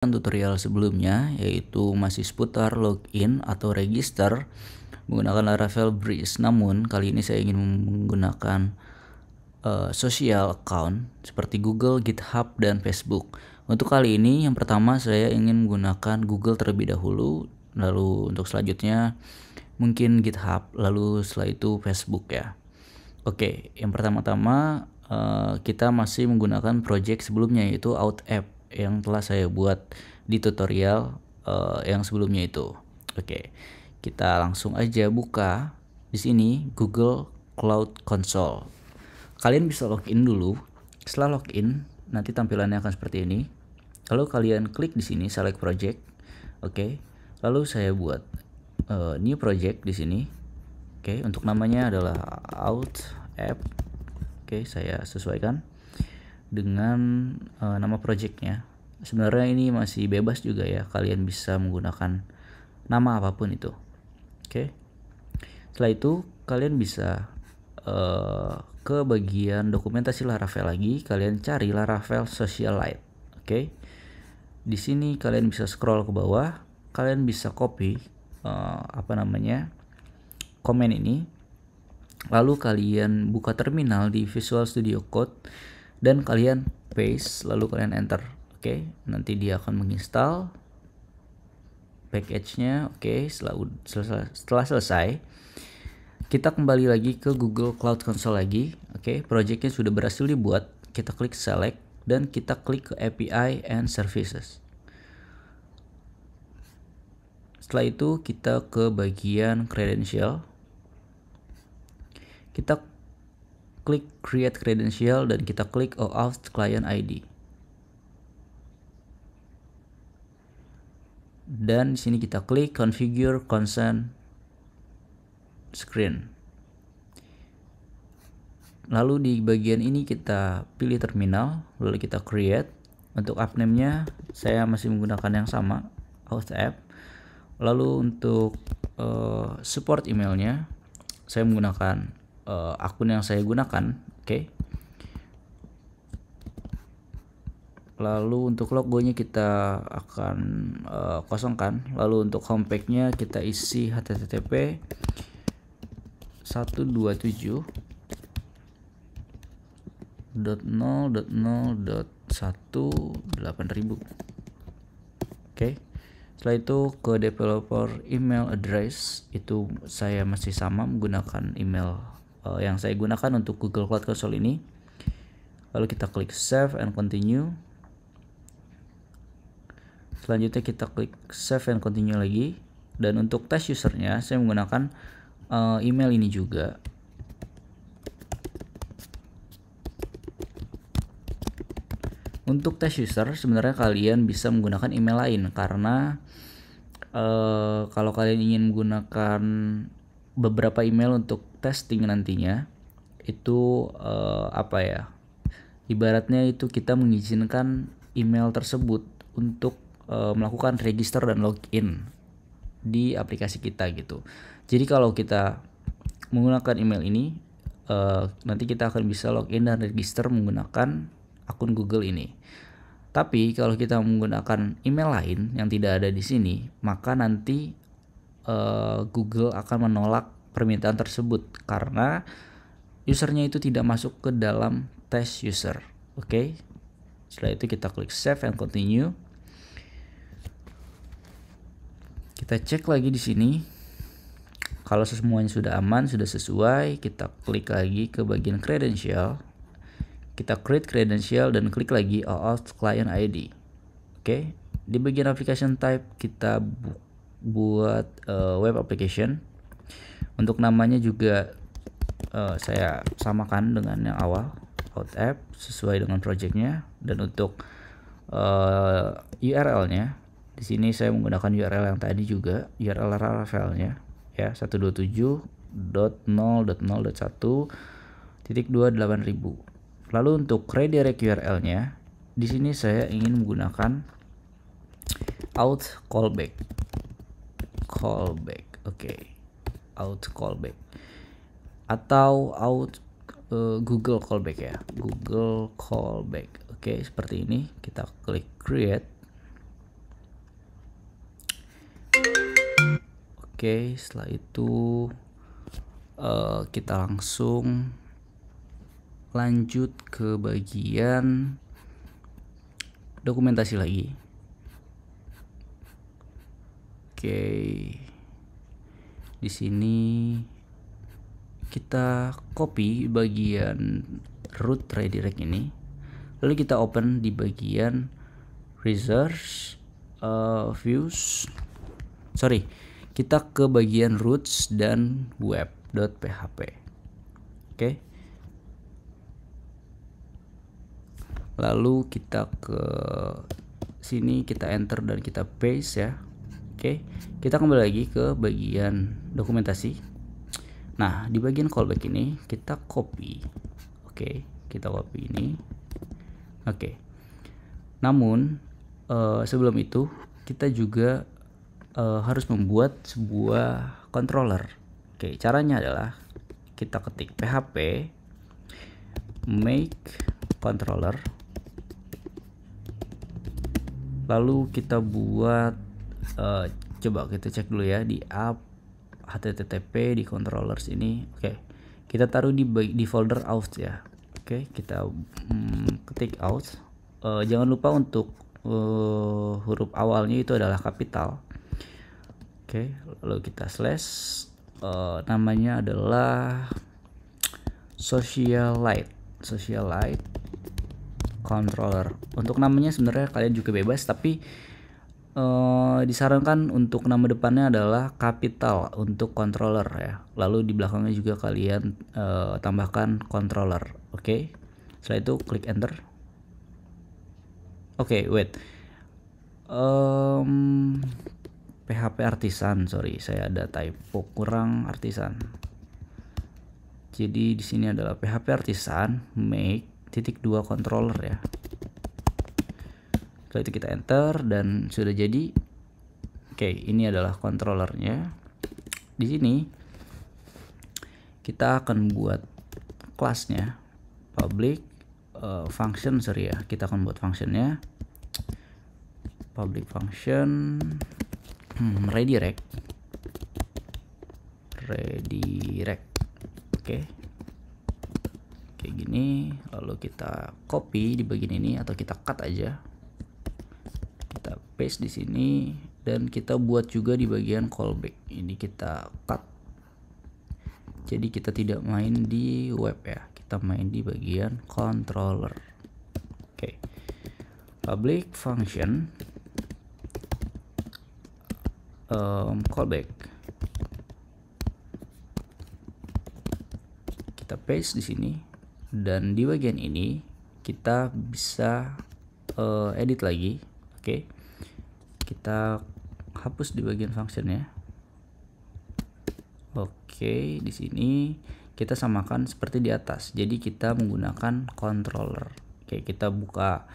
Tutorial sebelumnya, yaitu masih seputar login atau register menggunakan Laravel Breeze. Namun kali ini saya ingin menggunakan social account seperti Google, GitHub, dan Facebook. Untuk kali ini yang pertama saya ingin menggunakan Google terlebih dahulu, lalu untuk selanjutnya mungkin GitHub, lalu setelah itu Facebook ya. Oke, yang pertama-tama kita masih menggunakan project sebelumnya, yaitu OutApp yang telah saya buat di tutorial yang sebelumnya itu. Oke, kita langsung aja buka di sini Google Cloud Console. Kalian bisa login dulu. Setelah login, nanti tampilannya akan seperti ini. Lalu kalian klik di sini select project. Oke, lalu saya buat new project di sini. Oke, untuk namanya adalah OutApp. Oke, saya sesuaikan dengan nama projectnya. Sebenarnya ini masih bebas juga ya, kalian bisa menggunakan nama apapun itu. Oke, setelah itu kalian bisa ke bagian dokumentasi Laravel lagi, kalian cari Laravel Socialite. Oke, di sini kalian bisa scroll ke bawah, kalian bisa copy komen ini, lalu kalian buka terminal di Visual Studio Code dan kalian paste, lalu kalian enter. Oke, nanti dia akan menginstal package-nya. Oke, setelah selesai, kita kembali lagi ke Google Cloud Console lagi. Oke, projectnya sudah berhasil dibuat. Kita klik select dan kita klik ke API and Services. Setelah itu kita ke bagian credential. Kita klik create credential dan kita klik OAuth client ID. Dan di sini kita klik configure consent screen. Lalu di bagian ini kita pilih terminal, lalu kita create. Untuk app name-nya saya masih menggunakan yang sama, OutApp. Lalu untuk support emailnya saya menggunakan akun yang saya gunakan. Oke. Lalu untuk logonya kita akan kosongkan. Lalu untuk homepage-nya kita isi http 127.0.0.1.8000. Oke. Setelah itu ke developer email address itu saya masih sama menggunakan email yang saya gunakan untuk Google Cloud Console ini. Lalu kita klik save and continue. Selanjutnya kita klik save and continue lagi. Dan untuk test usernya saya menggunakan email ini juga. Untuk test user sebenarnya kalian bisa menggunakan email lain, karena kalau kalian ingin menggunakan beberapa email untuk testing nantinya itu ibaratnya itu kita mengizinkan email tersebut untuk melakukan register dan login di aplikasi kita gitu. Jadi kalau kita menggunakan email ini nanti kita akan bisa login dan register menggunakan akun Google ini. Tapi kalau kita menggunakan email lain yang tidak ada di sini, maka nanti Google akan menolak permintaan tersebut karena usernya itu tidak masuk ke dalam test user. Oke. Setelah itu kita klik save and continue. Kita cek lagi di sini. Kalau semuanya sudah aman, sudah sesuai, kita klik lagi ke bagian credential. Kita create credential dan klik lagi OAuth client ID. Oke. Di bagian application type kita buat web application. Untuk namanya juga saya samakan dengan yang awal, OutApp, sesuai dengan projectnya. Dan untuk URL-nya di sini saya menggunakan URL yang tadi juga, URL Laravel-nya ya, 127.0.0.1.28000. Lalu untuk redirect URL-nya di sini saya ingin menggunakan auth callback. Oke. Auth callback atau Google callback ya. Google callback. Oke, seperti ini. Kita klik create. Oke, setelah itu kita langsung lanjut ke bagian dokumentasi lagi. Oke, di sini kita copy bagian root redirect ini, lalu kita open di bagian resource views. Kita ke bagian roots dan web.php. Oke. Lalu kita ke sini, kita enter dan kita paste ya. Oke. Kita kembali lagi ke bagian dokumentasi. Nah, di bagian callback ini kita copy. Oke, kita copy ini. Oke. Namun sebelum itu kita juga harus membuat sebuah controller. Oke, caranya adalah kita ketik php make controller, lalu kita buat coba kita cek dulu ya di app http di controllers ini. Oke, kita taruh di folder auth ya. Oke, kita ketik auth. Jangan lupa untuk huruf awalnya itu adalah kapital. Oke, lalu kita slash, namanya adalah socialite controller. Untuk namanya sebenarnya kalian juga bebas, tapi disarankan untuk nama depannya adalah kapital untuk controller ya. Lalu di belakangnya juga kalian tambahkan controller. Oke, setelah itu klik enter. Oke, wait. PHP artisan, sorry, saya ada typo, kurang artisan. Jadi di sini adalah PHP artisan make -2 controller ya. Setelah itu kita enter dan sudah jadi. Oke, ini adalah controllernya. Di sini kita akan buat kelasnya public function, sorry ya. Kita akan buat functionnya public function redirect. Oke, kayak gini. Lalu kita copy di bagian ini atau kita cut aja, kita paste di sini dan kita buat juga di bagian callback ini, kita cut. Jadi kita tidak main di web ya, kita main di bagian controller. Oke, public function callback, kita paste di sini dan di bagian ini kita bisa edit lagi. Oke, kita hapus di bagian functionnya. Oke, di sini kita samakan seperti di atas, jadi kita menggunakan controller. Oke, kita buka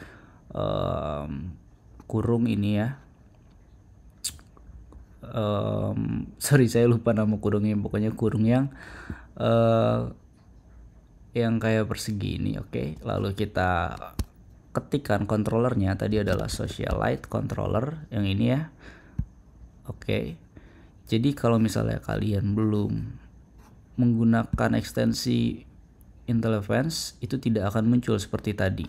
kurung ini ya. Sorry, saya lupa nama kurungnya, pokoknya kurung yang kayak persegi ini. Oke, lalu kita ketikkan controllernya tadi adalah socialite controller yang ini ya. Oke, jadi kalau misalnya kalian belum menggunakan ekstensi IntelliFans, itu tidak akan muncul seperti tadi.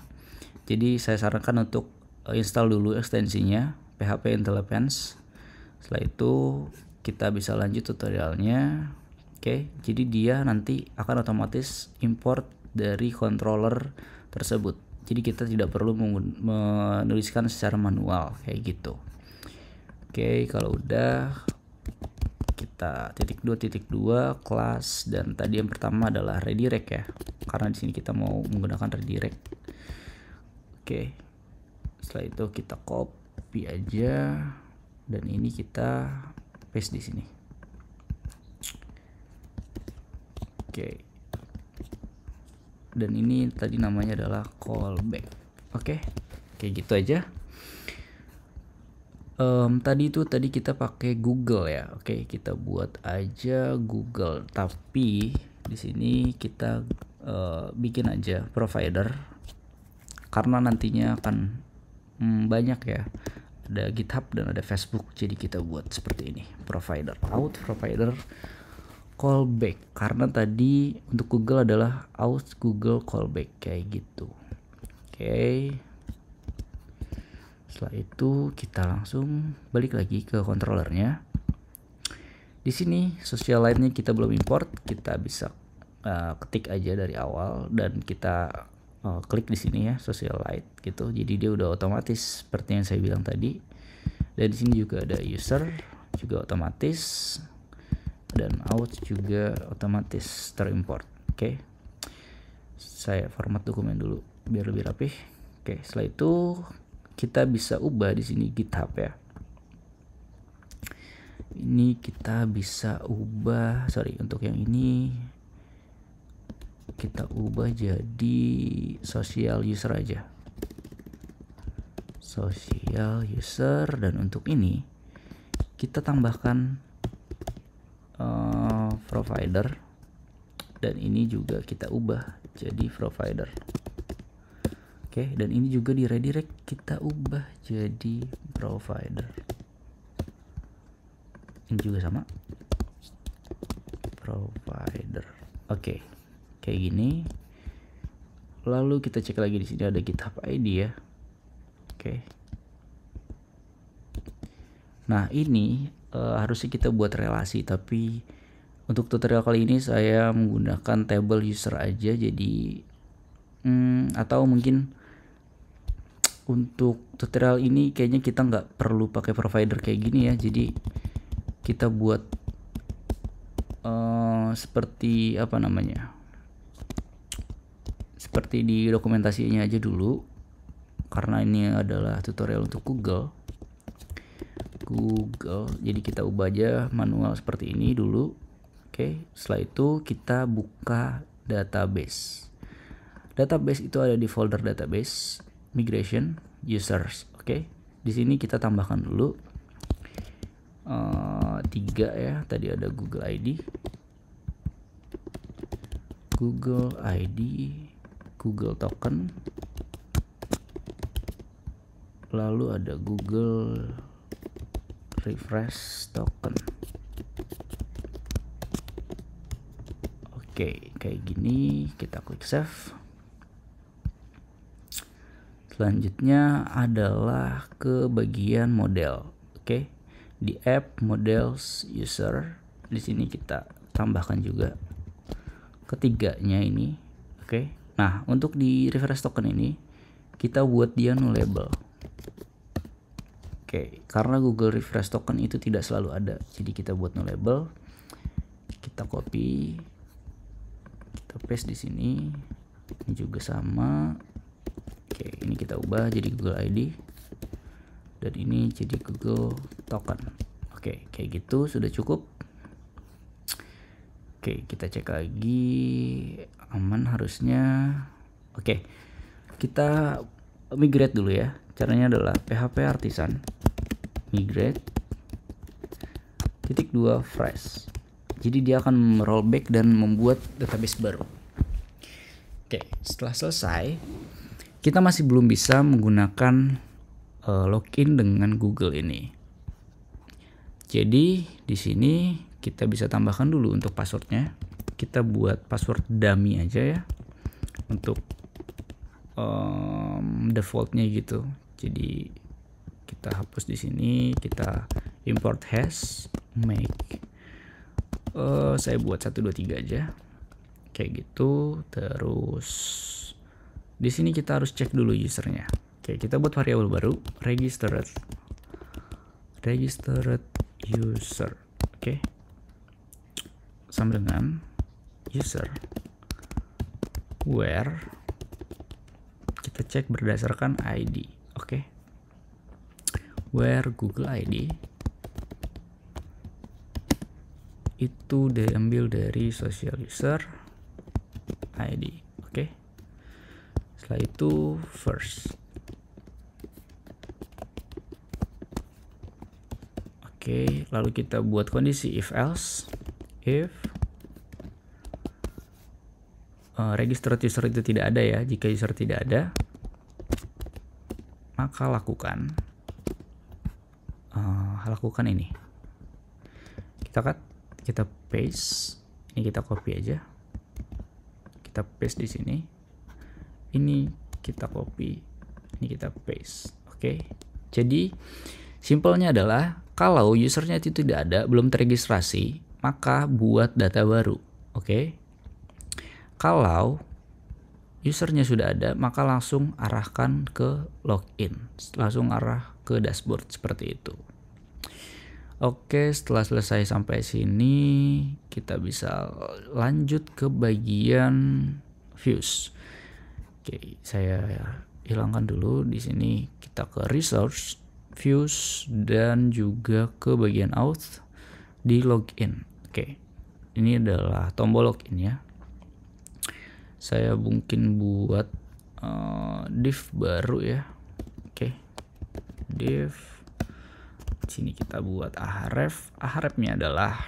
Jadi saya sarankan untuk install dulu ekstensinya PHP IntelliFans. Setelah itu kita bisa lanjut tutorialnya. Oke, jadi dia nanti akan otomatis import dari controller tersebut. Jadi kita tidak perlu menuliskan secara manual kayak gitu. Oke, kalau udah kita -2 kelas, dan tadi yang pertama adalah redirect ya. Karena di sini kita mau menggunakan redirect. Oke. Setelah itu kita copy aja. Dan ini kita paste di sini. Oke. Dan ini tadi namanya adalah callback. Oke, kayak gitu aja. Tadi kita pakai Google ya. Oke, kita buat aja Google. Tapi di sini kita bikin aja provider karena nantinya akan banyak ya ada GitHub dan ada Facebook. Jadi kita buat seperti ini, provider out provider callback, karena tadi untuk Google adalah out Google callback kayak gitu. Oke. Setelah itu kita langsung balik lagi ke controllernya. Di sini Socialite-nya kita belum import, kita bisa ketik aja dari awal dan kita klik di sini ya Socialite gitu. Jadi dia udah otomatis seperti yang saya bilang tadi. Dan di sini juga ada user juga otomatis dan out juga otomatis terimport. Oke. Saya format dokumen dulu biar lebih rapih. Oke, setelah itu kita bisa ubah di sini GitHub ya. Ini kita bisa ubah, untuk yang ini kita ubah jadi social user aja, social user. Dan untuk ini kita tambahkan provider, dan ini juga kita ubah jadi provider. Oke, dan ini juga di redirect kita ubah jadi provider. Ini juga sama, provider. Oke, kayak gini. Lalu kita cek lagi di sini ada GitHub ID ya. Oke. Nah ini harusnya kita buat relasi, tapi untuk tutorial kali ini saya menggunakan table user aja. Jadi atau mungkin untuk tutorial ini kayaknya kita nggak perlu pakai provider kayak gini ya. Jadi kita buat seperti apa namanya, seperti di dokumentasinya aja dulu, karena ini adalah tutorial untuk Google. Jadi kita ubah aja manual seperti ini dulu. Oke, setelah itu kita buka database. Database itu ada di folder database migration users. Oke, di sini kita tambahkan dulu 3 ya. Tadi ada Google ID, Google token, lalu ada Google refresh token. Oke, kayak gini kita klik save. Selanjutnya adalah ke bagian model. Oke, di app models user, di sini kita tambahkan juga ketiganya ini. Oke, nah untuk di refresh token ini kita buat dia nullable. Oke, karena Google refresh token itu tidak selalu ada, jadi kita buat nullable. Kita copy, kita paste di sini. Ini juga sama. Oke, ini kita ubah jadi Google ID, dan ini jadi Google token. Oke, kayak gitu sudah cukup. Oke, kita cek lagi, aman harusnya. Oke, kita migrate dulu ya. Caranya adalah PHP artisan migrate -2 fresh. Jadi dia akan rollback dan membuat database baru. Oke, setelah selesai, kita masih belum bisa menggunakan login dengan Google ini. Jadi di sini kita bisa tambahkan dulu untuk passwordnya. Kita buat password dummy aja ya, untuk defaultnya gitu. Jadi kita hapus di sini, kita import hash make. Saya buat 123 aja, kayak gitu. Terus di sini kita harus cek dulu usernya. Oke, kita buat variabel baru, registered user. Oke, sama dengan user where kita cek berdasarkan ID. Oke, where Google ID itu diambil dari social user ID. Oke, setelah itu first. Oke, lalu kita buat kondisi if else. If registered user itu tidak ada ya, jika user tidak ada maka lakukan lakukan ini. Kita paste, ini kita copy aja, kita paste di sini, ini kita copy, ini kita paste. Oke. Jadi simpelnya adalah kalau usernya itu tidak ada, belum terregistrasi, maka buat data baru. Oke. Kalau usernya sudah ada, maka langsung arahkan ke login, langsung arah ke dashboard seperti itu. Oke, setelah selesai sampai sini, kita bisa lanjut ke bagian views. Oke, saya hilangkan dulu di sini. Kita ke resource, views, dan juga ke bagian auth di login. Oke, ini adalah tombol login ya. Saya mungkin buat div baru ya. Oke, div. Sini kita buat ahref-nya adalah,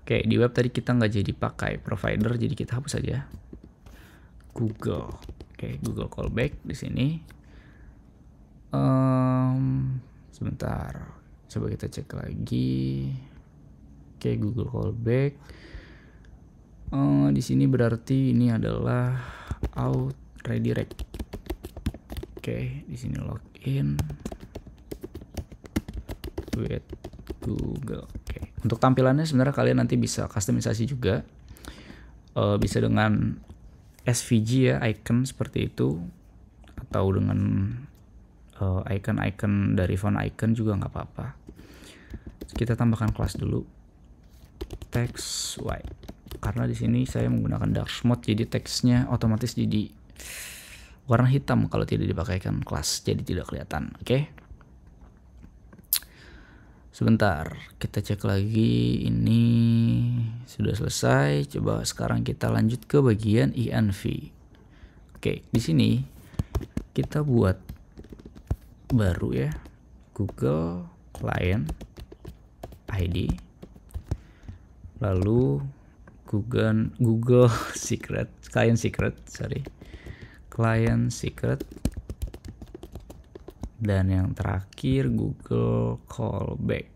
oke, di web tadi kita nggak jadi pakai provider, jadi kita hapus saja Google. Oke, Google callback di sini. Sebentar, coba kita cek lagi. Oke, Google callback. Di sini berarti ini adalah out redirect. Oke, di sini login with Google. Oke. Untuk tampilannya sebenarnya kalian nanti bisa customisasi juga, bisa dengan SVG ya, icon seperti itu, atau dengan icon-icon dari font icon juga nggak apa-apa. Kita tambahkan kelas dulu, text white, karena di sini saya menggunakan dark mode, jadi teksnya otomatis jadi warna hitam kalau tidak dipakaikan kelas, jadi tidak kelihatan. Oke. Sebentar, kita cek lagi, ini sudah selesai. Coba sekarang kita lanjut ke bagian env. Oke, di sini kita buat baru ya, Google Client ID, lalu Google Secret, Client Secret, dan yang terakhir Google Callback.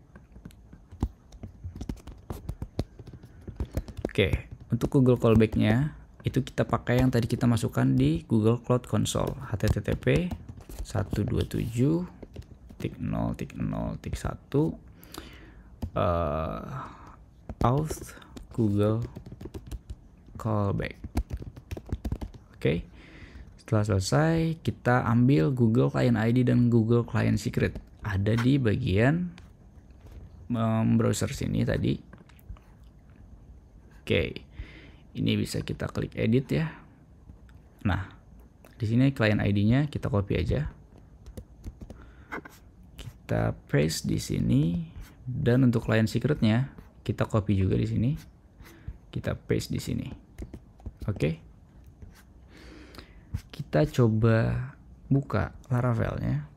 Oke, untuk Google Callback-nya itu kita pakai yang tadi kita masukkan di Google Cloud Console, http 127.0.0.1 auth Google Callback. Oke. Setelah selesai, kita ambil Google Client ID dan Google Client Secret. Ada di bagian browser sini tadi. Oke, ini bisa kita klik edit ya. Nah, di sini client ID-nya kita copy aja. Kita paste di sini, dan untuk client secret-nya kita copy juga di sini. Kita paste di sini. Oke. Kita coba buka Laravel-nya,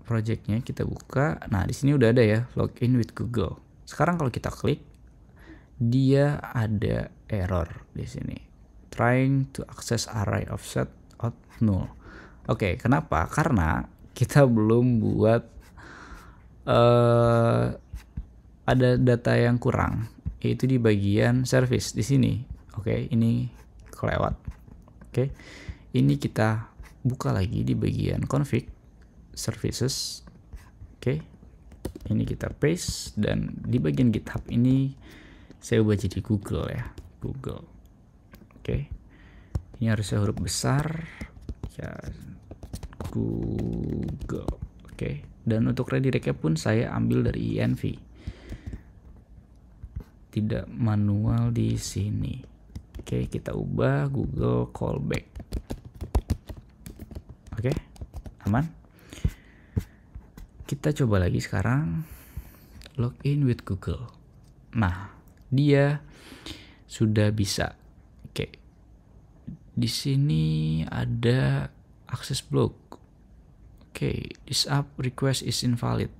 project-nya kita buka. Nah, di sini udah ada ya, login with Google. Sekarang kalau kita klik, dia ada error di sini. Trying to access array offset out null. Oke, kenapa? Karena kita belum buat ada data yang kurang, yaitu di bagian service di sini. Oke, ini kelewat. Oke. Ini kita buka lagi di bagian config services. Oke. Ini kita paste, dan di bagian GitHub ini saya ubah jadi Google ya, Google. Oke. Ini harusnya huruf besar ya, Google. Oke. Dan untuk redirect-nya pun saya ambil dari env, tidak manual di sini. Oke, kita ubah Google Callback. Oke, aman. Kita coba lagi sekarang login with Google. Nah, dia sudah bisa. Oke, di sini ada access block. Oke, this app request is invalid.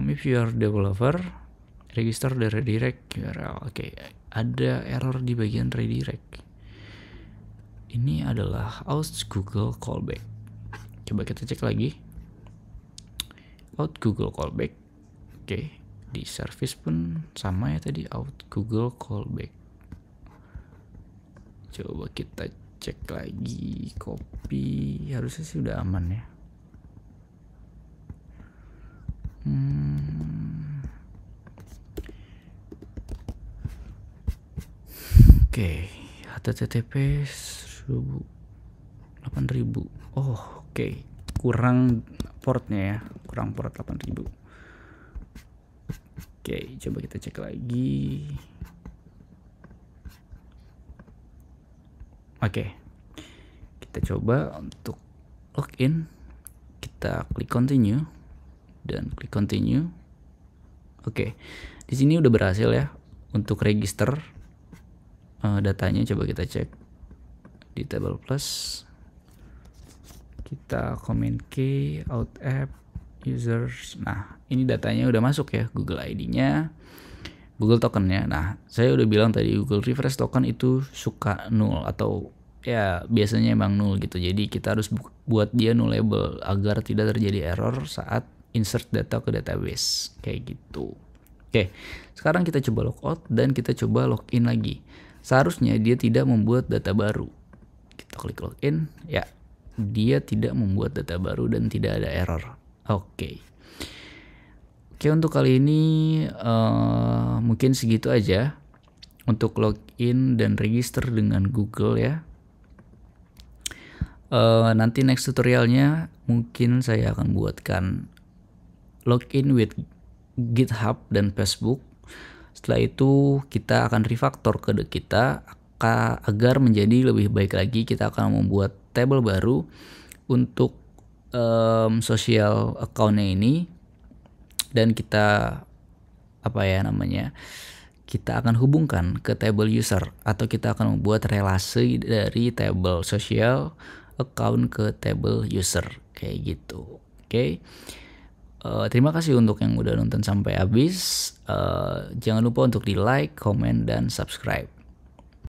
If you are developer, register the redirect URL. Oke, ada error di bagian redirect. ini adalah out Google callback. Coba kita cek lagi. Out Google callback. Oke, di service pun sama ya tadi, out Google callback. Coba kita cek lagi, copy, harusnya sih udah aman ya. Oke, HTTP 8000. Oh, oke. Kurang portnya ya, kurang port 8000. Oke, coba kita cek lagi. Oke, kita coba untuk login. Kita klik continue dan klik continue. Oke, di sini udah berhasil ya untuk register datanya. Coba kita cek di table plus. Kita comment key, out app, users. Nah, ini datanya udah masuk ya, Google ID-nya, Google tokennya. Nah, saya udah bilang tadi Google Refresh Token itu suka null atau ya biasanya emang null gitu. Jadi kita harus buat dia nullable agar tidak terjadi error saat insert data ke database kayak gitu. Oke, sekarang kita coba logout dan kita coba login lagi. Seharusnya dia tidak membuat data baru. Kita klik login, ya dia tidak membuat data baru dan tidak ada error. Oke, untuk kali ini mungkin segitu aja untuk login dan register dengan Google ya. Nanti next tutorialnya mungkin saya akan buatkan login with GitHub dan Facebook. Setelah itu kita akan refactor kode kita agar menjadi lebih baik lagi. Kita akan membuat table baru untuk social account-nya ini, dan kita kita akan hubungkan ke table user, atau kita akan membuat relasi dari table social account ke table user kayak gitu. Oke. Terima kasih untuk yang udah nonton sampai habis. Jangan lupa untuk di like, comment, dan subscribe.